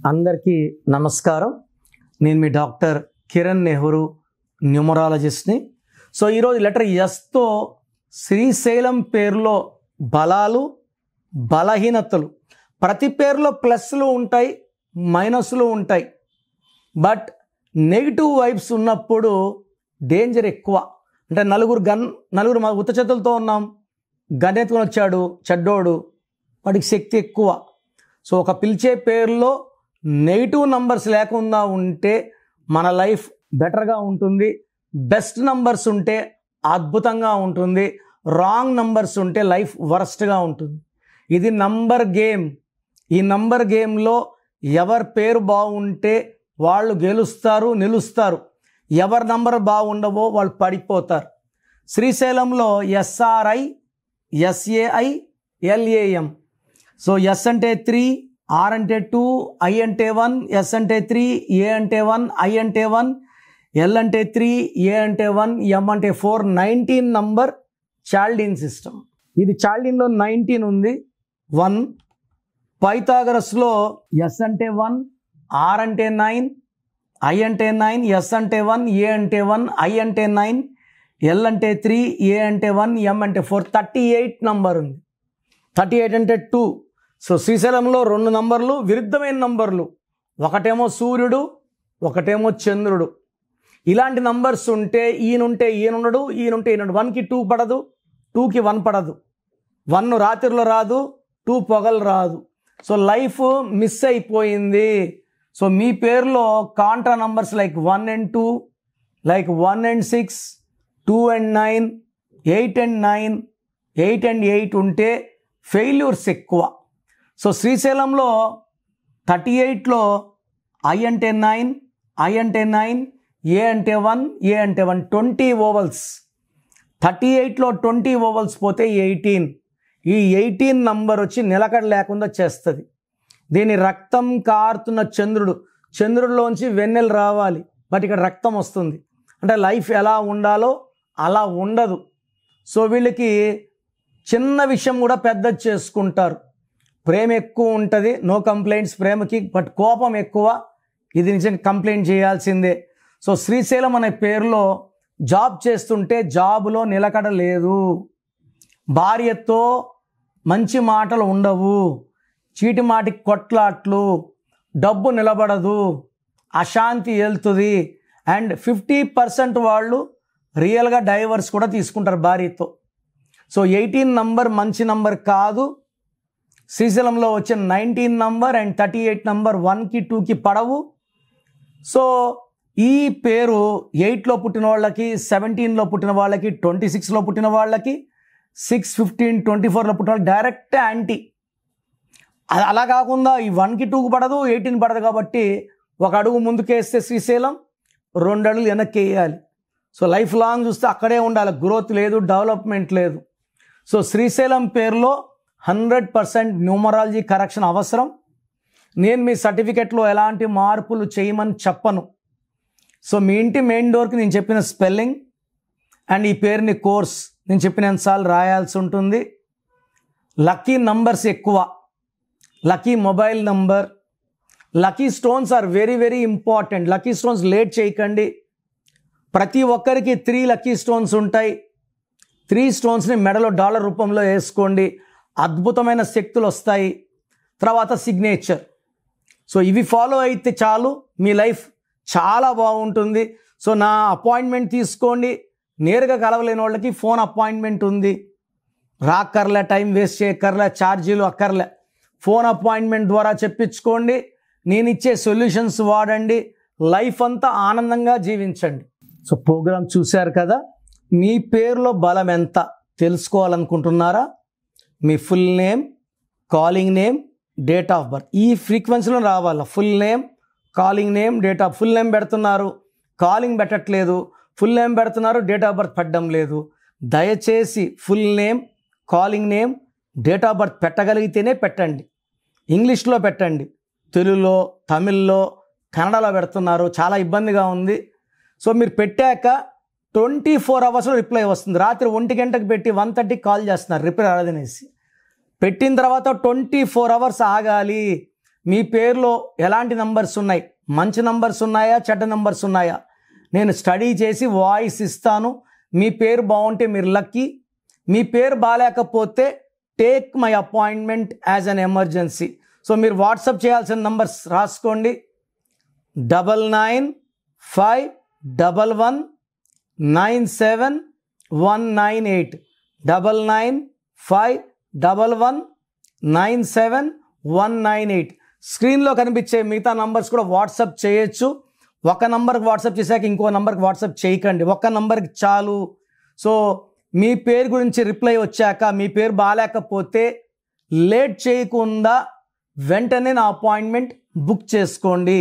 అందరికీ నమస్కారం. నేను మీ డాక్టర్ కిరణ్ నెహ్రూ, న్యూమరాలజిస్ట్ని. సో ఈరోజు లెటర్ ఎస్తో శ్రీశైలం పేరులో బలాలు, బలహీనతలు, ప్రతి పేరులో ప్లస్లు ఉంటాయి, మైనస్లు ఉంటాయి. బట్ నెగిటివ్ వైబ్స్ ఉన్నప్పుడు డేంజర్ ఎక్కువ. అంటే నలుగురు మా ఉత్త చేతులతో ఉన్నాం, గన్ ఎత్తుకొని వచ్చాడు చెడ్డోడు, వాడికి శక్తి ఎక్కువ. సో ఒక పిలిచే పేరులో నెగిటివ్ నంబర్స్ లేకుండా ఉంటే మన లైఫ్ బెటర్గా ఉంటుంది. బెస్ట్ నంబర్స్ ఉంటే అద్భుతంగా ఉంటుంది. రాంగ్ నంబర్స్ ఉంటే లైఫ్ వరస్ట్గా ఉంటుంది. ఇది నంబర్ గేమ్. ఈ నంబర్ గేమ్లో ఎవరి పేరు బాగుంటే వాళ్ళు గెలుస్తారు, నిలుస్తారు. ఎవరి నంబర్ బాగుండవో వాళ్ళు పడిపోతారు. శ్రీశైలంలో SRI SAI LAM. So S అంటే 3, R అంటే 2, I అంటే 1, S అంటే 3, A అంటే 1, I అంటే 1, L అంటే 3, A అంటే 1, M అంటే 4. 19 నంబర్ చాల్డీన్ సిస్టమ్. ఇది చాల్డీన్లో 19 ఉంది. 1 పైథాగరస్లో S అంటే 1, R అంటే 9, I అంటే 9, S అంటే 1, A అంటే 1, I అంటే 9, L అంటే 3, A అంటే 1, M అంటే 4. 38 నంబర్ ఉంది. 38 అంటే 2. సో శ్రీశైలంలో 2 నంబర్లు విరుద్ధమైన నంబర్లు. ఒకటేమో సూర్యుడు, ఒకటేమో చంద్రుడు. ఇలాంటి నంబర్స్ ఉంటే ఈయనుంటే ఈయనుండడు, ఈయనుంటే ఈయనుండు. 1కి 2 పడదు, 2కి 1 పడదు. 1 రాత్రిలో రాదు, 2 పొగలు రాదు. సో లైఫ్ మిస్ అయిపోయింది. సో మీ పేరులో Contra numbers like 1 and 2, like 1 and 6, 2 and 9, 8 and 9, 8 and 8 ఉంటే ఫెయిల్యూర్స్ ఎక్కువ. సో శ్రీశైలంలో 38లో I అంటే 9, I అంటే 9, A అంటే 1, A అంటే 1. 20 ఓవల్స్. 38లో 20 ఓవల్స్ పోతే 18. ఈ 18 నంబర్ వచ్చి నిలకడ లేకుండా చేస్తుంది. దీని రక్తం కారుతున్న చంద్రుడిలోంచి వెన్నెలు రావాలి, బట్ ఇక్కడ రక్తం వస్తుంది. అంటే లైఫ్ ఎలా ఉండాలో అలా ఉండదు. సో వీళ్ళకి చిన్న విషయం కూడా పెద్దది చేసుకుంటారు. ప్రేమ ఎక్కువ ఉంటుంది, నో కంప్లైంట్స్ ప్రేమకి. బట్ కోపం ఎక్కువ, ఇది నిజంగా కంప్లైంట్ చేయాల్సిందే. సో శ్రీశైలం అనే పేరులో జాబ్ చేస్తుంటే జాబులో నిలకడ లేదు. భార్యతో మంచి మాటలు ఉండవు, చీటి మాటికి కొట్లాట్లు, డబ్బు నిలబడదు, అశాంతి వెళ్తుంది. అండ్ 50% వాళ్ళు రియల్గా డైవర్స్ కూడా తీసుకుంటారు భార్యతో. సో 18 నంబర్ మంచి నంబర్ కాదు. శ్రీశైలంలో వచ్చిన 19 నంబర్ అండ్ 38 నంబర్ 1కి 2కి పడవు. సో ఈ పేరు 8లో పుట్టిన వాళ్ళకి, 17లో పుట్టిన వాళ్ళకి, 26లో పుట్టిన వాళ్ళకి, 6, 15, 24లో పుట్టిన వాళ్ళకి డైరెక్ట్ యాంటీ. అలా కాకుండా ఈ 1కి 2కి పడదు, 18 పడదు. కాబట్టి ఒక అడుగు ముందుకేస్తే శ్రీశైలం, 2 అడుగులు వెనక్కి వేయాలి. సో లైఫ్ లాంగ్ చూస్తే అక్కడే ఉండాలి. గ్రోత్ లేదు, డెవలప్మెంట్ లేదు. సో శ్రీశైలం పేరులో 100% న్యూమరాలజీ కరెక్షన్ అవసరం. నేను మీ సర్టిఫికెట్లో ఎలాంటి మార్పులు చేయమని చెప్పను. సో మీ ఇంటి మెయిన్ డోర్కి నేను చెప్పిన స్పెల్లింగ్ అండ్ ఈ పేరుని కోర్స్ నేను చెప్పినంతసార్లు రాయాల్సి ఉంటుంది. లక్కీ నంబర్స్ ఎక్కువ, lucky mobile number, lucky stones are very very important. Lucky stones late చేయకండి. ప్రతి ఒక్కరికి 3 లక్కీ స్టోన్స్ ఉంటాయి. 3 స్టోన్స్ని మెడలో డాలర్ రూపంలో వేసుకోండి, అద్భుతమైన శక్తులు వస్తాయి. తర్వాత సిగ్నేచర్. సో ఇవి ఫాలో అయితే చాలు, మీ లైఫ్ చాలా బాగుంటుంది. సో నా అపాయింట్మెంట్ తీసుకోండి. నేరుగా కలవలేని వాళ్ళకి ఫోన్ అపాయింట్మెంట్ ఉంది. రాక్కర్లే, టైం వేస్ట్ చేయక్కర్లే, ఛార్జీలు అక్కర్లే. ఫోన్ అపాయింట్మెంట్ ద్వారా చెప్పించుకోండి. నేను ఇచ్చే సొల్యూషన్స్ వాడండి. లైఫ్ అంతా ఆనందంగా జీవించండి. సో ప్రోగ్రామ్ చూశారు కదా. మీ పేరులో బలం ఎంత తెలుసుకోవాలనుకుంటున్నారా? మీ full name, calling name, date of birth ఈ ఫ్రీక్వెన్సీలో రావాలి. Full name, calling name, date of. Full name పెడుతున్నారు, కాలింగ్ పెట్టట్లేదు. ఫుల్ నేమ్ పెడుతున్నారు, డేట్ ఆఫ్ బర్త్ పెట్టడం లేదు. దయచేసి full name, calling name, date of birth పెట్టగలిగితేనే పెట్టండి. ఇంగ్లీష్లో పెట్టండి. తెలుగులో, తమిళ్లో, కన్నడలో పెడుతున్నారు, చాలా ఇబ్బందిగా ఉంది. సో మీరు పెట్టాక 24 అవర్స్లో రిప్లై వస్తుంది. రాత్రి 1 గంటకు పెట్టి 1:30కి కాల్ చేస్తున్నారు రిప్లై రాలేదనేసి. పెట్టిన తర్వాత 24 అవర్స్ ఆగాలి. మీ పేరులో ఎలాంటి నంబర్స్ ఉన్నాయి, మంచి నంబర్స్ ఉన్నాయా, చెడ్డ నంబర్స్ ఉన్నాయా, నేను స్టడీ చేసి వాయిస్ ఇస్తాను. మీ పేరు బాగుంటే మీరు లక్కీ, మీ పేరు బాగాలేకపోతే take my appointment as an emergency. So మీరు వాట్సాప్ చేయాల్సిన నంబర్స్ రాసుకోండి. 9951197198 9951197198. స్క్రీన్లో కనిపించే మిగతా నంబర్స్ కూడా వాట్సాప్ చేయొచ్చు. ఒక నంబర్కి వాట్సాప్ చేశాక ఇంకో నంబర్కి వాట్సాప్ చేయకండి, ఒక నంబర్కి చాలు. సో మీ పేరు గురించి రిప్లై వచ్చాక మీ పేరు బాగాలేకపోతే లేట్ చేయకుండా వెంటనే నా అపాయింట్మెంట్ బుక్ చేసుకోండి.